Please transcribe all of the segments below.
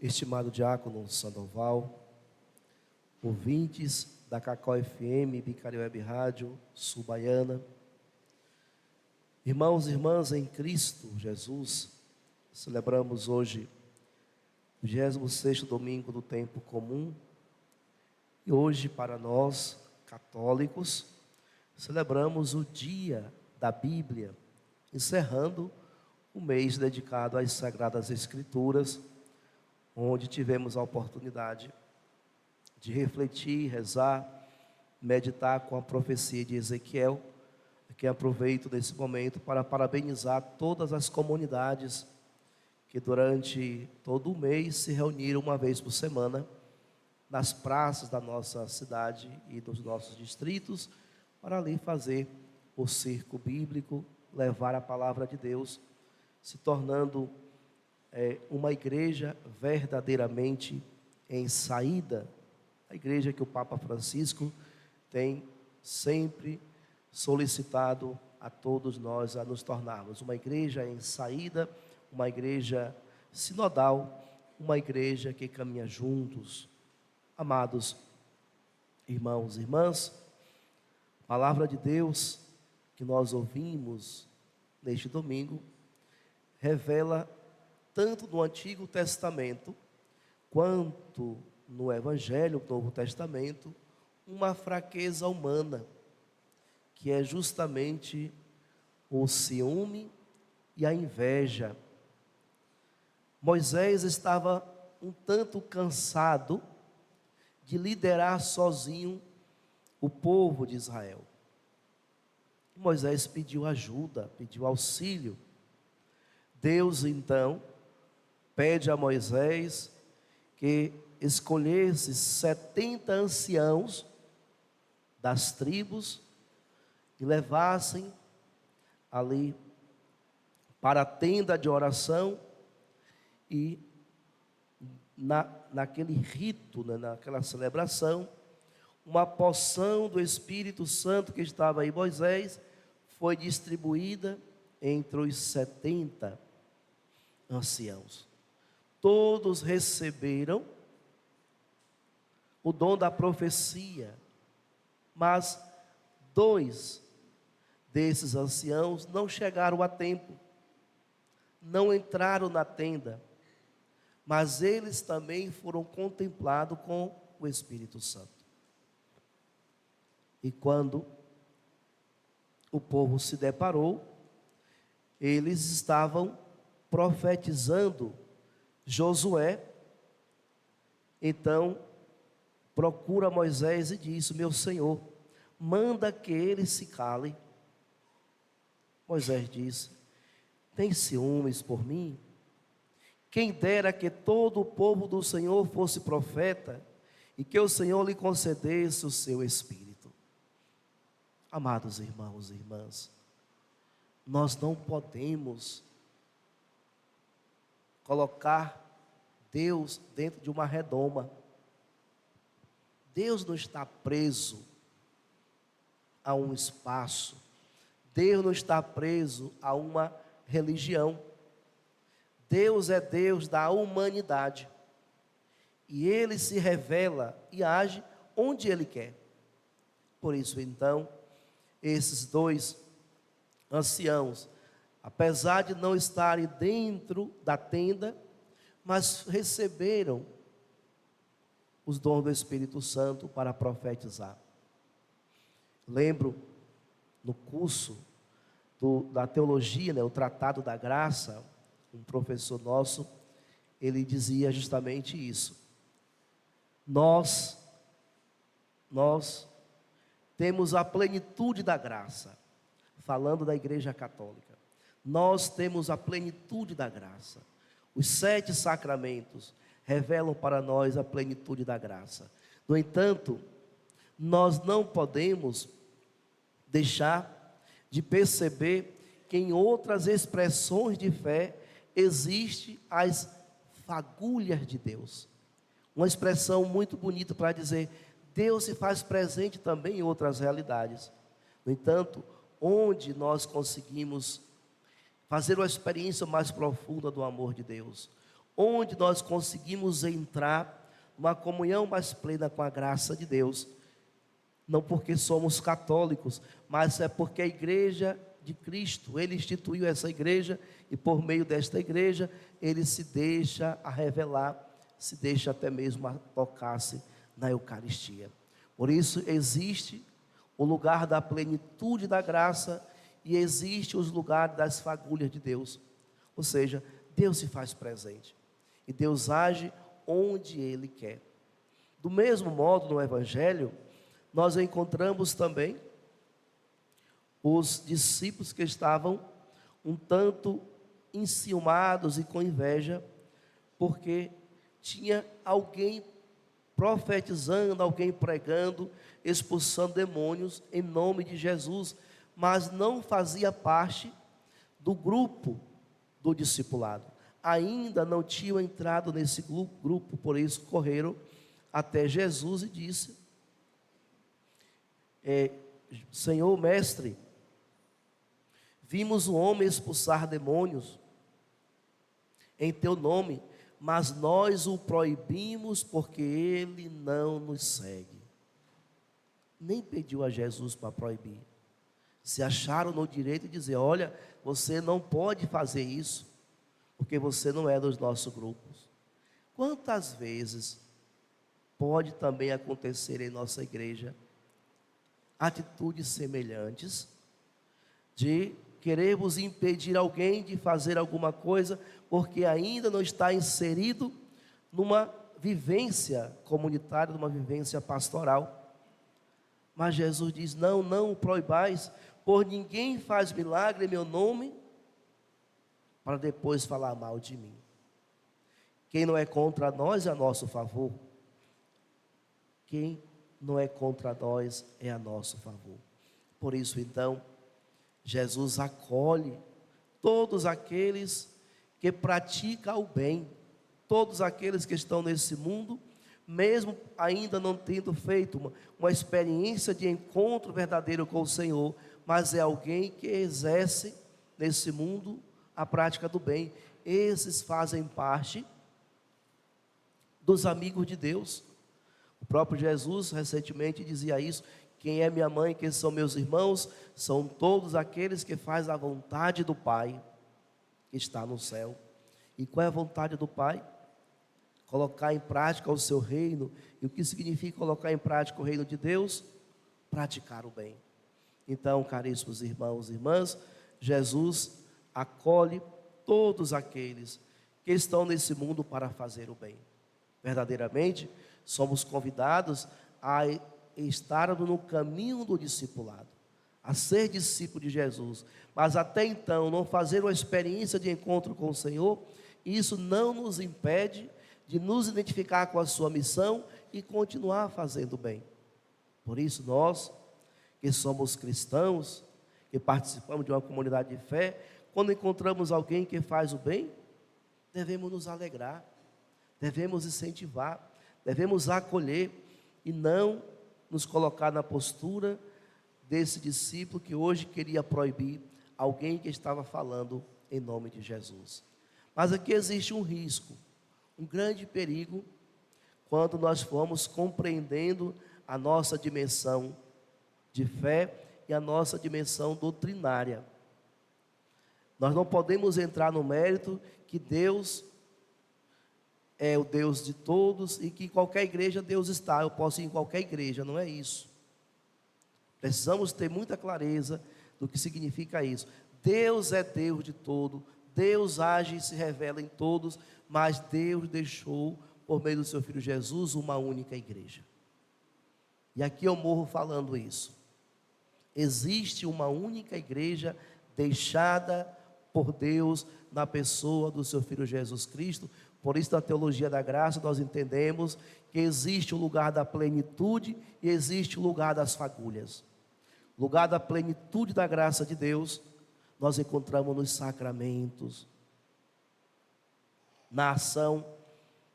estimado diácono Sandoval, ouvintes da Cacau FM, Bicário Web Rádio, Sul Baiana, irmãos e irmãs em Cristo Jesus, celebramos hoje o 26º domingo do tempo comum e hoje para nós, católicos, celebramos o dia da Bíblia, encerrando o mês dedicado às Sagradas Escrituras, onde tivemos a oportunidade de refletir, rezar, meditar com a profecia de Ezequiel, que aproveito nesse momento para parabenizar todas as comunidades que durante todo o mês se reuniram uma vez por semana nas praças da nossa cidade e dos nossos distritos, para ali fazer o circo bíblico, levar a palavra de Deus, se tornando uma igreja verdadeiramente em saída, a igreja que o Papa Francisco tem sempre solicitado a todos nós a nos tornarmos uma igreja em saída, uma igreja sinodal, uma igreja que caminha juntos. Amados irmãos e irmãs, a palavra de Deus que nós ouvimos neste domingo revela tanto no Antigo Testamento quanto no Evangelho, no Novo Testamento, uma fraqueza humana, que é justamente o ciúme e a inveja. Moisés estava um tanto cansado de liderar sozinho o povo de Israel. Moisés pediu ajuda, pediu auxílio. Deus então pede a Moisés que escolhesse 70 anciãos das tribos e levassem ali para a tenda de oração e naquele rito, naquela celebração, uma porção do Espírito Santo que estava em Moisés foi distribuída entre os 70 anciãos. Todos receberam o dom da profecia, mas 2 desses anciãos não chegaram a tempo, não entraram na tenda, mas eles também foram contemplados com o Espírito Santo. E quando o povo se deparou, eles estavam profetizando Josué. Então procura Moisés e diz: meu Senhor, manda que eles se calem. Moisés disse: tem ciúmes por mim? Quem dera que todo o povo do Senhor fosse profeta e que o Senhor lhe concedesse o seu Espírito. Amados irmãos e irmãs, nós não podemos colocar Deus dentro de uma redoma. Deus não está preso a um espaço. Deus não está preso a uma religião. Deus é Deus da humanidade. E Ele se revela e age onde Ele quer. Por isso, então, esses 2 anciãos, apesar de não estarem dentro da tenda, mas receberam os dons do Espírito Santo para profetizar. Lembro, no curso da teologia, o Tratado da Graça, um professor nosso, ele dizia justamente isso. Nós temos a plenitude da graça, falando da Igreja Católica. Nós temos a plenitude da graça. Os 7 sacramentos revelam para nós a plenitude da graça. No entanto, nós não podemos deixar de perceber que em outras expressões de fé existe as fagulhas de Deus. Uma expressão muito bonita para dizer: Deus se faz presente também em outras realidades. No entanto, onde nós conseguimos fazer uma experiência mais profunda do amor de Deus, onde nós conseguimos entrar numa comunhão mais plena com a graça de Deus. Não porque somos católicos, mas é porque a igreja de Cristo, Ele instituiu essa igreja, e por meio desta igreja, Ele se deixa a revelar, se deixa até mesmo a tocar-se na Eucaristia. Por isso existe o lugar da plenitude da graça, e existe os lugares das fagulhas de Deus. Ou seja, Deus se faz presente, e Deus age onde Ele quer. Do mesmo modo, no Evangelho, nós encontramos também os discípulos que estavam um tanto enciumados e com inveja, porque tinha alguém profetizando, alguém pregando, expulsando demônios em nome de Jesus, mas não fazia parte do grupo do discipulado. Ainda não tinham entrado nesse grupo, por isso correram até Jesus e disse: Senhor, mestre, vimos um homem expulsar demônios em teu nome, mas nós o proibimos porque ele não nos segue. Nem pediu a Jesus para proibir. Se acharam no direito de dizer: olha, você não pode fazer isso, porque você não é dos nossos grupos. Quantas vezes pode também acontecer em nossa igreja atitudes semelhantes, de queremos impedir alguém de fazer alguma coisa, porque ainda não está inserido numa vivência comunitária, numa vivência pastoral. Mas Jesus diz: não, não o proibais, por ninguém faz milagre em meu nome, para depois falar mal de mim. Quem não é contra nós é a nosso favor. Quem não é contra nós é a nosso favor. Por isso, então, Jesus acolhe todos aqueles que praticam o bem, todos aqueles que estão nesse mundo, mesmo ainda não tendo feito uma experiência de encontro verdadeiro com o Senhor, mas é alguém que exerce nesse mundo a prática do bem. Esses fazem parte dos amigos de Deus. O próprio Jesus recentemente dizia isso: quem é minha mãe, quem são meus irmãos? São todos aqueles que fazem a vontade do Pai que está no céu. E qual é a vontade do Pai? Colocar em prática o seu reino. E o que significa colocar em prática o reino de Deus? Praticar o bem. Então, caríssimos irmãos e irmãs, Jesus acolhe todos aqueles que estão nesse mundo para fazer o bem. Verdadeiramente, somos convidados a estar no caminho do discipulado, a ser discípulo de Jesus, mas até então não fazer uma experiência de encontro com o Senhor. Isso não nos impede de nos identificar com a sua missão e continuar fazendo bem. Por isso nós, que somos cristãos, que participamos de uma comunidade de fé, quando encontramos alguém que faz o bem, devemos nos alegrar, devemos incentivar, devemos acolher e não nos colocar na postura desse discípulo que hoje queria proibir alguém que estava falando em nome de Jesus. Mas aqui existe um risco, um grande perigo, quando nós formos compreendendo a nossa dimensão de fé e a nossa dimensão doutrinária. Nós não podemos entrar no mérito que Deus é o Deus de todos e que em qualquer igreja Deus está. Eu posso ir em qualquer igreja, não é isso. Precisamos ter muita clareza do que significa isso. Deus é Deus de todo, Deus age e se revela em todos, mas Deus deixou, por meio do seu Filho Jesus, uma única igreja. E aqui eu morro falando isso. Existe uma única igreja deixada por Deus na pessoa do seu Filho Jesus Cristo. Por isso, na teologia da graça, nós entendemos que existe o lugar da plenitude e existe o lugar das fagulhas. O lugar da plenitude da graça de Deus, nós encontramos nos sacramentos, na ação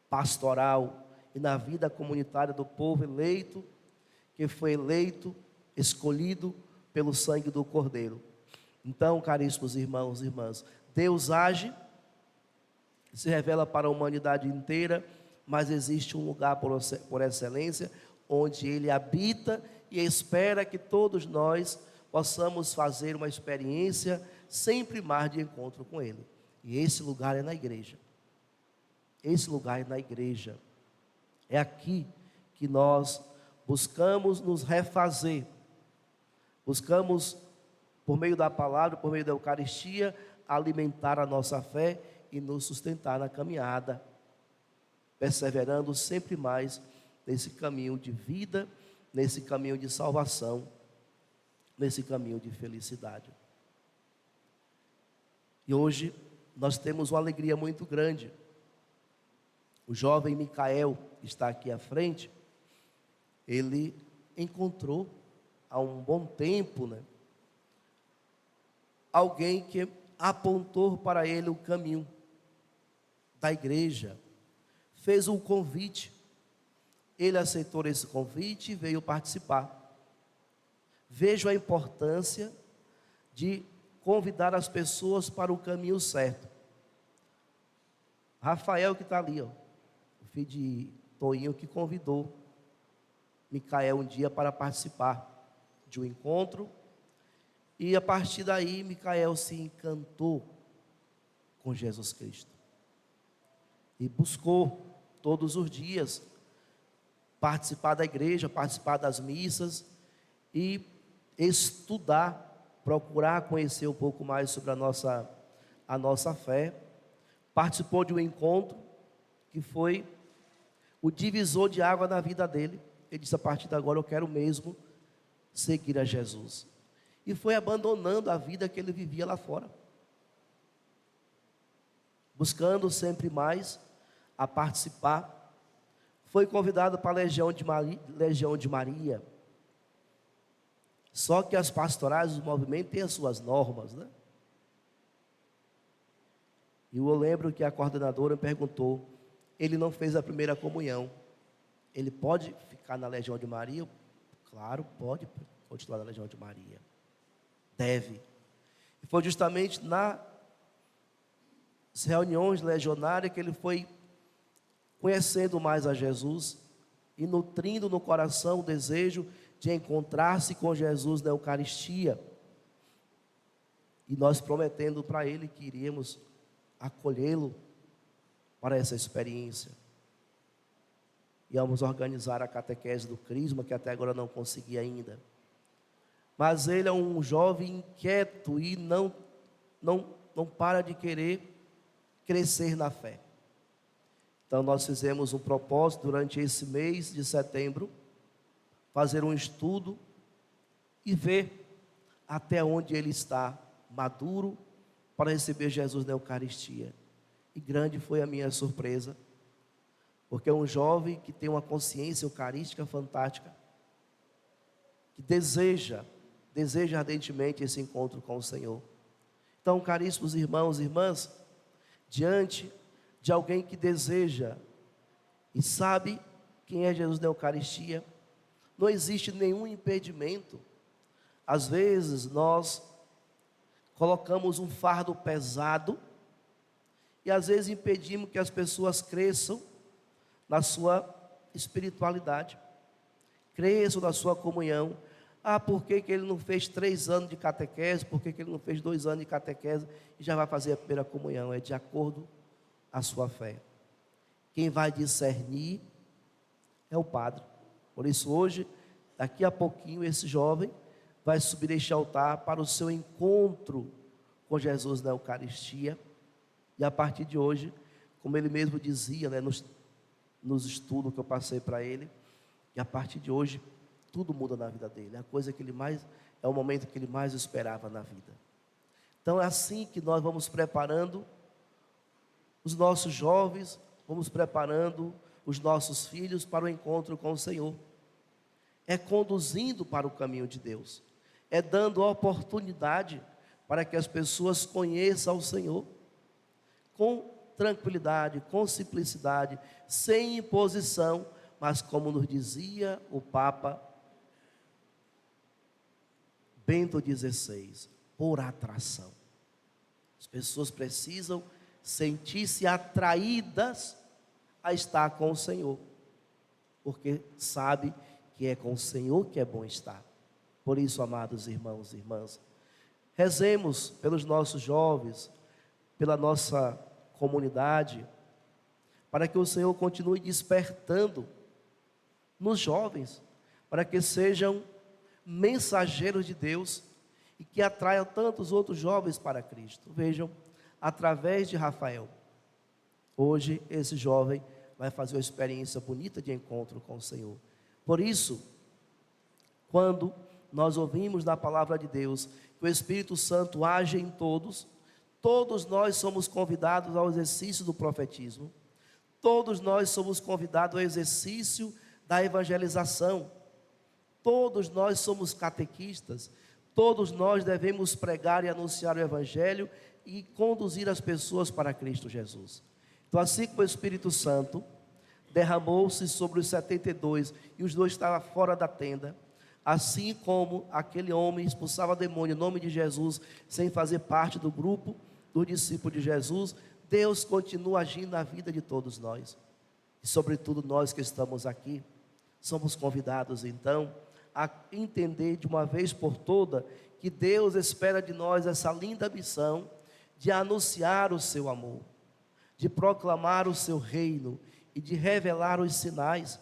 pastoral e na vida comunitária do povo eleito, que foi eleito, escolhido pelo sangue do Cordeiro. Então, caríssimos irmãos e irmãs, Deus age se revela para a humanidade inteira, mas existe um lugar por excelência, onde Ele habita e espera que todos nós possamos fazer uma experiência sempre mais de encontro com Ele. E esse lugar é na igreja. Esse lugar é na igreja. É aqui que nós buscamos nos refazer. Buscamos, por meio da palavra, por meio da Eucaristia, alimentar a nossa fé e nos sustentar na caminhada, perseverando sempre mais nesse caminho de vida, nesse caminho de salvação, nesse caminho de felicidade. E hoje nós temos uma alegria muito grande. O jovem Micael, que está aqui à frente, ele encontrou há um bom tempo, alguém que apontou para ele o caminho da igreja, fez um convite, ele aceitou esse convite e veio participar. Vejo a importância de convidar as pessoas para o caminho certo. Rafael, que está ali, o filho de Toinho, que convidou Micael um dia para participar de um encontro, e a partir daí Micael se encantou com Jesus Cristo e buscou todos os dias participar da igreja, participar das missas e estudar, procurar conhecer um pouco mais sobre a nossa fé. Participou de um encontro que foi o divisor de água na vida dele. Ele disse: a partir de agora eu quero mesmo seguir a Jesus. E foi abandonando a vida que ele vivia lá fora, buscando sempre mais a participar. Foi convidado para a Legião de Maria. Só que as pastorais do movimento têm as suas normas, E eu lembro que a coordenadora me perguntou: ele não fez a primeira comunhão, ele pode ficar na Legião de Maria? Claro, pode continuar na Legião de Maria. Deve. E foi justamente nas reuniões legionárias que ele foi conhecendo mais a Jesus e nutrindo no coração o desejo de encontrar-se com Jesus na Eucaristia. E nós prometendo para ele que iríamos acolhê-lo para essa experiência. Íamos organizar a catequese do Crisma, que até agora não consegui ainda. Mas ele é um jovem inquieto e não para de querer crescer na fé. Então nós fizemos um propósito durante esse mês de setembro, fazer um estudo e ver até onde ele está maduro para receber Jesus na Eucaristia. E grande foi a minha surpresa, porque é um jovem que tem uma consciência eucarística fantástica, que deseja ardentemente esse encontro com o Senhor. Então, caríssimos irmãos e irmãs, diante de alguém que deseja e sabe quem é Jesus na Eucaristia, não existe nenhum impedimento. Às vezes nós colocamos um fardo pesado e às vezes impedimos que as pessoas cresçam na sua espiritualidade, cresçam na sua comunhão. Por que ele não fez 3 anos de catequese? Por que ele não fez 2 anos de catequese e já vai fazer a primeira comunhão? É de acordo a sua fé. Quem vai discernir é o padre. Por isso hoje, daqui a pouquinho, esse jovem vai subir este altar para o seu encontro com Jesus na Eucaristia. E a partir de hoje, como ele mesmo dizia, nos estudos que eu passei para ele, e a partir de hoje tudo muda na vida dele. É o momento que ele mais esperava na vida. Então é assim que nós vamos preparando os nossos jovens, vamos preparando os nossos filhos para o encontro com o Senhor. É conduzindo para o caminho de Deus, é dando oportunidade para que as pessoas conheçam o Senhor com tranquilidade, com simplicidade, sem imposição, mas como nos dizia o Papa Bento XVI, por atração. As pessoas precisam sentir-se atraídas a estar com o Senhor, porque sabe que é com o Senhor que é bom estar. Por isso, amados irmãos e irmãs, rezemos pelos nossos jovens, pela nossa comunidade, para que o Senhor continue despertando nos jovens, para que sejam mensageiros de Deus e que atraiam tantos outros jovens para Cristo. Vejam, através de Rafael, hoje esse jovem vai fazer uma experiência bonita de encontro com o Senhor. Por isso, quando nós ouvimos da palavra de Deus que o Espírito Santo age em todos, todos nós somos convidados ao exercício do profetismo, todos nós somos convidados ao exercício da evangelização, todos nós somos catequistas, todos nós devemos pregar e anunciar o Evangelho e conduzir as pessoas para Cristo Jesus. Então, assim como o Espírito Santo derramou-se sobre os 72 e os dois estavam fora da tenda, assim como aquele homem expulsava demônio em nome de Jesus, sem fazer parte do grupo dos discípulos de Jesus, Deus continua agindo na vida de todos nós. E sobretudo nós que estamos aqui, somos convidados então a entender de uma vez por toda que Deus espera de nós essa linda missão de anunciar o seu amor, de proclamar o seu reino e de revelar os sinais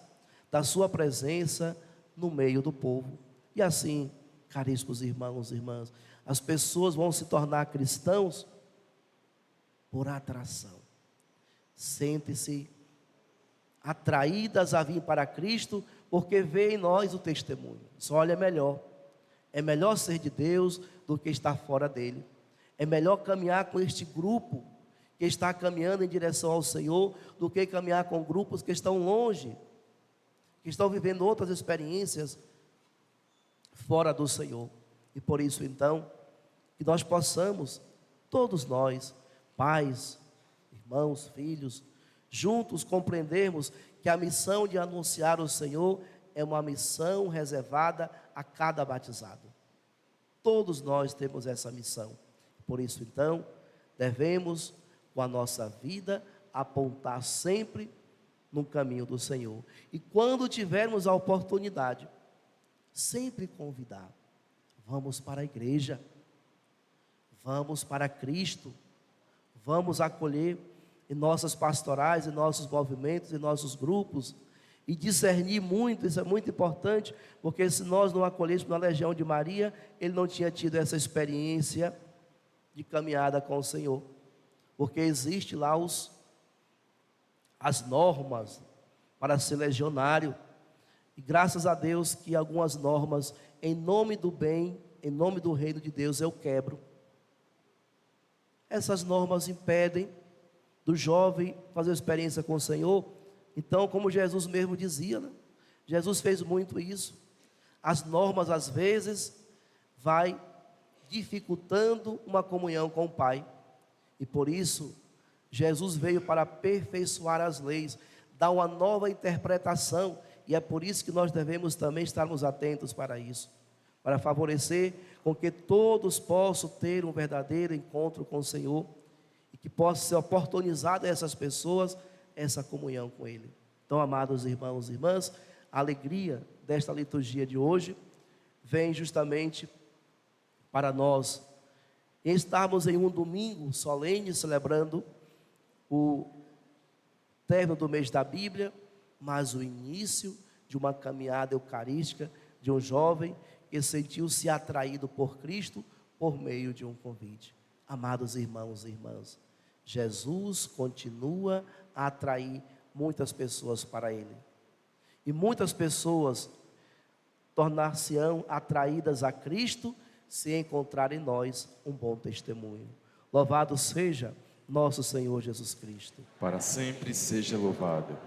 da sua presença no meio do povo. E assim, caríssimos irmãos e irmãs, as pessoas vão se tornar cristãos por atração. Sentem-se atraídas a vir para Cristo, porque vê em nós o testemunho. Só olha, é melhor ser de Deus do que estar fora dele. É melhor caminhar com este grupo que está caminhando em direção ao Senhor, do que caminhar com grupos que estão longe, que estão vivendo outras experiências fora do Senhor. E por isso então, que nós possamos, todos nós, pais, irmãos, filhos, juntos compreendermos que a missão de anunciar o Senhor é uma missão reservada a cada batizado. Todos nós temos essa missão. Por isso então, devemos, com a nossa vida, apontar sempre no caminho do Senhor. E quando tivermos a oportunidade, sempre convidar. Vamos para a igreja, vamos para Cristo, vamos acolher em nossas pastorais, em nossos movimentos, em nossos grupos, e discernir muito. Isso é muito importante, porque se nós não acolhêssemos na Legião de Maria, ele não tinha tido essa experiência de caminhada com o Senhor, porque existe lá as normas para ser legionário, e graças a Deus que algumas normas, em nome do bem, em nome do reino de Deus, eu quebro. Essas normas impedem do jovem fazer experiência com o Senhor. Então, como Jesus mesmo dizia, né? Jesus fez muito isso. As normas às vezes vai dificultando uma comunhão com o Pai, e por isso Jesus veio para aperfeiçoar as leis, dar uma nova interpretação, e é por isso que nós devemos também estarmos atentos para isso, para favorecer com que todos possam ter um verdadeiro encontro com o Senhor, e que possa ser oportunizada a essas pessoas essa comunhão com Ele. Então, amados irmãos e irmãs, a alegria desta liturgia de hoje vem justamente para nós estarmos em um domingo solene, celebrando o término do mês da Bíblia, mas o início de uma caminhada eucarística de um jovem que sentiu-se atraído por Cristo por meio de um convite. Amados irmãos e irmãs, Jesus continua a atrair muitas pessoas para Ele, e muitas pessoas tornar-se-ão atraídas a Cristo se encontrar em nós um bom testemunho. Louvado seja nosso Senhor Jesus Cristo. Para sempre seja louvado.